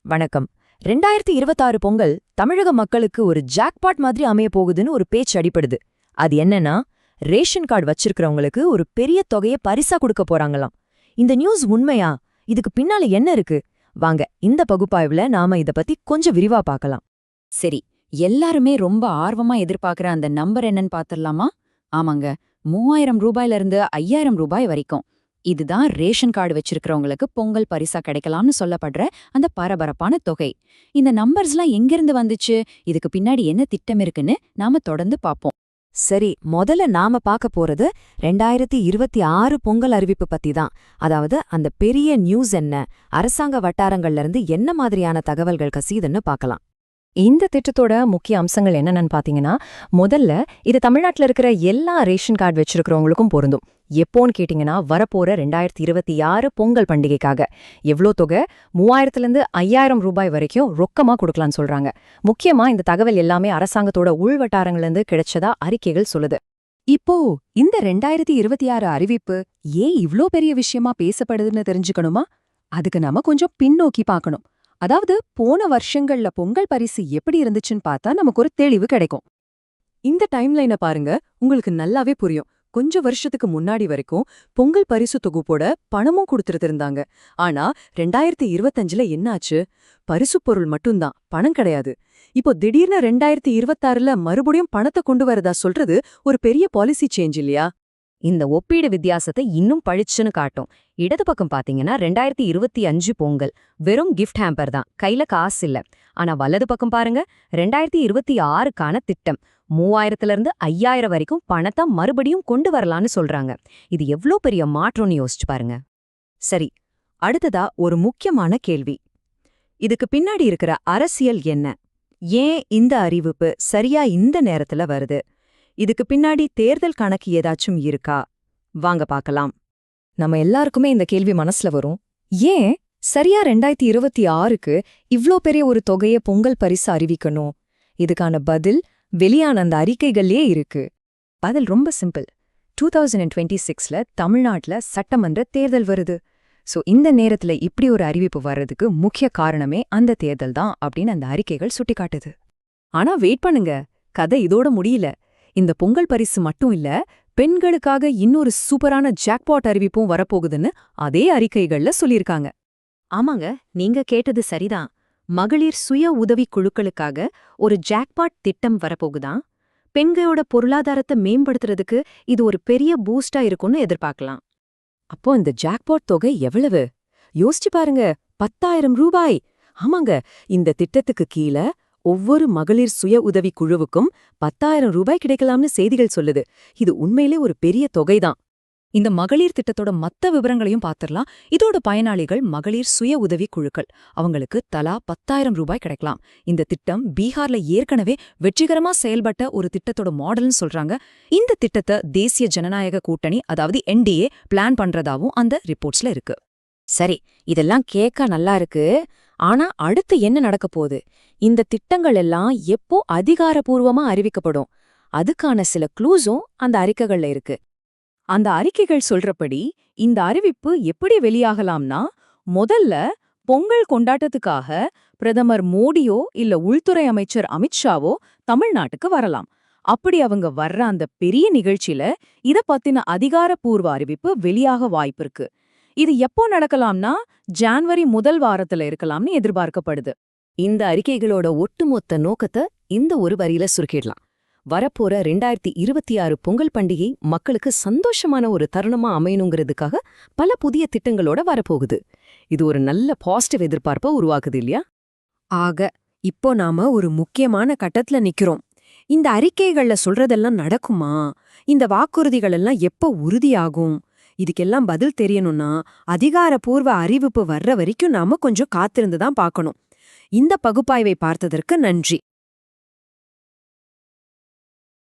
வணக்கம். 2026 பொங்கல் தமிழக மக்களுக்கு ஒரு ஜாக்பாட் மாதிரி அமைய போகுதுன்னு ஒரு பேச்சு அடிப்படுது. அது என்னன்னா, ரேஷன் கார்டு வச்சிருக்கிறவங்களுக்கு ஒரு பெரிய தொகையை பரிசா கொடுக்க போறாங்களாம். இந்த நியூஸ் உண்மையா? இதுக்கு பின்னால என்ன இருக்கு? வாங்க, இந்த பகுப்பாய்வுல நாம இத பத்தி கொஞ்சம் விரிவா பார்க்கலாம். சரி, எல்லாருமே ரொம்ப ஆர்வமா எதிர்பார்க்கிற அந்த நம்பர் என்னன்னு பாத்திரலாமா? ஆமாங்க, 3000 ரூபாயில இருந்து 5000 ரூபாய் வரைக்கும். இதுதான் ரேஷன் கார்டு வச்சிருக்கிறவங்களுக்கு பொங்கல் பரிசா கிடைக்கலாம்னு சொல்லப்படுற அந்த பரபரப்பான தொகை. இந்த நம்பர்ஸ்லாம் எங்கிருந்து வந்துச்சு, இதுக்கு பின்னாடி என்ன திட்டம் இருக்குன்னு நாம தொடர்ந்து பாப்போம். சரி, முதல்ல நாம பார்க்க போறது 2026 பொங்கல் அறிவிப்பு பத்தி தான். அதாவது அந்த பெரிய நியூஸ் என்ன, அரசாங்க வட்டாரங்கள்ல இருந்து என்ன மாதிரியான தகவல்கள் கசியுதுன்னு பார்க்கலாம். இந்த திட்டத்தோட முக்கிய அம்சங்கள் என்னென்னு பாத்தீங்கன்னா, முதல்ல இது தமிழ்நாட்டில் இருக்கிற எல்லா ரேஷன் கார்டு வச்சிருக்கிறவங்களுக்கும் பொருந்தும். எப்போன்னு கேட்டிங்கன்னா, வரப்போற 2026 பொங்கல் பண்டிகைக்காக எவ்வளோ தொகை, 3000லேருந்து 5000 ரூபாய் வரைக்கும் ரொக்கமா கொடுக்கலான்னு சொல்றாங்க. முக்கியமா இந்த தகவல் எல்லாமே அரசாங்கத்தோட உள்வட்டாரங்கள்லேருந்து கிடைச்சதா அறிக்கைகள் சொல்லுது. இப்போ இந்த 2026 அறிவிப்பு ஏன் இவ்ளோ பெரிய விஷயமா பேசப்படுதுன்னு தெரிஞ்சுக்கணுமா? அதுக்கு நாம கொஞ்சம் பின்னோக்கி பார்க்கணும். அதாவது போன வருஷங்கள்ல பொங்கல் பரிசு எப்படி இருந்துச்சுன்னு பார்த்தா நமக்கு ஒரு தெளிவு கிடைக்கும். இந்த டைம்லைனை பாருங்க, உங்களுக்கு நல்லாவே புரியும். கொஞ்சம் வருஷத்துக்கு முன்னாடி வரைக்கும் பொங்கல் பரிசு தொகுப்போட பணமும் கொடுத்துட்டு இருந்தாங்க. ஆனா 2025ல என்னாச்சு? பரிசு பொருள் மட்டும்தான், பணம் கிடையாது. இப்போ திடீர்னு 2026ல மறுபடியும் பணத்தை கொண்டு வரதா சொல்றது ஒரு பெரிய பாலிசி சேஞ்ச் இல்லையா? இந்த ஒப்பீடு வித்தியாசத்தை இன்னும் பழிச்சுன்னு காட்டும். இடது பக்கம் பாத்தீங்கன்னா 2025 பொங்கல் வெறும் கிஃப்ட் ஹேம்பர் தான், கையில காசு இல்ல. ஆனா வலது பக்கம் பாருங்க, 2026க்கான திட்டம் 3000லேருந்து 5000 வரைக்கும் பணத்தை மறுபடியும் கொண்டு வரலான்னு சொல்றாங்க. இது எவ்ளோ பெரிய மாற்றம்னு யோசிச்சு பாருங்க. சரி, அடுத்ததா ஒரு முக்கியமான கேள்வி. இதுக்கு பின்னாடி இருக்கிற அரசியல் என்ன? ஏன் இந்த அறிவிப்பு சரியா இந்த நேரத்துல வருது? இதுக்கு பின்னாடி தேர்தல் கணக்கு ஏதாச்சும் இருக்கா? வாங்க பார்க்கலாம். நம்ம எல்லாருக்குமே இந்த கேள்வி மனசுல வரும். ஏன் சரியா 2026க்கு இவ்ளோ பெரிய ஒரு தொகையை பொங்கல் பரிசு அறிவிக்கணும்? இதுக்கான பதில் வெளியான அந்த அறிக்கைகள்லே இருக்கு. பதில் ரொம்ப சிம்பிள். 2026ல தமிழ்நாட்டுல சட்டமன்ற தேர்தல் வருது. சோ இந்த நேரத்துல இப்படி ஒரு அறிவிப்பு வர்றதுக்கு முக்கிய காரணமே அந்த தேர்தல் தான் அப்படின்னு அந்த அறிக்கைகள் சுட்டிக்காட்டுது. ஆனா வெயிட் பண்ணுங்க, கதை இதோட முடியல. இந்த பொங்கல் பரிசு மட்டும் இல்ல, பெண்களுக்காக இன்னொரு சூப்பரான ஜாக்பாட் அறிவிப்பும் வரப்போகுதுன்னு அதே அறிக்கைகள்ல சொல்லியிருக்காங்க. ஆமாங்க, நீங்க கேட்டது சரிதான். மகளிர் சுய உதவிக் குழுக்களுக்காக ஒரு ஜாக்பாட் திட்டம் வரப்போகுதாம். பெண்களோட பொருளாதாரத்தை மேம்படுத்துறதுக்கு இது ஒரு பெரிய பூஸ்டா இருக்கும்னு எதிர்பார்க்கலாம். அப்போ இந்த ஜாக்பாட் தொகை எவ்வளவு? யோசிச்சு பாருங்க, 10,000 ரூபாய். ஆமாங்க, இந்த திட்டத்துக்கு கீழ ஒவ்வொரு மகளிர் சுய உதவி குழுவுக்கும் 10,000 ரூபாய் கிடைக்கலாம்னு செய்திகள் சொல்லுது. இது உண்மையிலே ஒரு பெரிய தொகைதான். இந்த மகளிர் திட்டத்தோட மத்த விவரங்களையும் பார்த்திடலாம். இதோட பயனாளிகள் மகளிர் சுய உதவி குழுக்கள். அவங்களுக்கு தலா 10,000 ரூபாய் கிடைக்கலாம். இந்த திட்டம் பீகார்ல ஏற்கனவே வெற்றிகரமா செயல்பட்ட ஒரு திட்டத்தோட மாடல்னு சொல்றாங்க. இந்த திட்டத்தை தேசிய ஜனநாயக கூட்டணி, அதாவது NDA பிளான் பண்றதாவும் அந்த ரிப்போர்ட்ஸ்ல இருக்கு. சரி, இதெல்லாம் கேட்க நல்லா இருக்கு. ஆனா அடுத்து என்ன நடக்க போகுது? இந்த திட்டங்கள் எல்லாம் எப்போ அதிகாரப்பூர்வமா அறிவிக்கப்படும்? அதுக்கான சில க்ளூஸும் அந்த அறிக்கைகள்ல இருக்கு. அந்த அறிக்கைகள் சொல்றபடி இந்த அறிவிப்பு எப்படி வெளியாகலாம்னா, முதல்ல பொங்கல் கொண்டாட்டத்துக்காக பிரதமர் மோடியோ இல்ல உள்துறை அமைச்சர் அமித்ஷாவோ தமிழ்நாட்டுக்கு வரலாம். அப்படி அவங்க வர்ற அந்த பெரிய நிகழ்ச்சியில இத பத்தின அதிகாரப்பூர்வ அறிவிப்பு வெளியாக வாய்ப்பிருக்கு. இது எப்போ நடக்கலாம்னா, ஜான்வரி முதல் வாரத்துல இருக்கலாம்னு எதிர்பார்க்கப்படுது. இந்த அறிக்கைகளோட ஒட்டுமொத்த நோக்கத்தை இந்த ஒரு வரியில சுருக்கிடலாம். வரப்போற 2026 பொங்கல் பண்டிகை மக்களுக்கு சந்தோஷமான ஒரு தருணமா அமையணுங்கிறதுக்காக பல புதிய திட்டங்களோட வரப்போகுது. இது ஒரு நல்ல பாசிட்டிவ் எதிர்பார்ப்பை உருவாக்குது இல்லையா? ஆக, இப்போ நாம ஒரு முக்கியமான கட்டத்துல நிக்கிறோம். இந்த அறிக்கைகள்ல சொல்றதெல்லாம் நடக்குமா? இந்த வாக்குறுதிகள் எல்லாம் எப்போ உறுதியாகும்? இதுக்கெல்லாம் பதில் தெரியணும்னா அதிகாரப்பூர்வ அறிவிப்பு வர்ற வரைக்கும் நாம கொஞ்சம் காத்திருந்து தான் பார்க்கணும். இந்த பகுப்பாய்வை பார்த்ததற்கு நன்றி.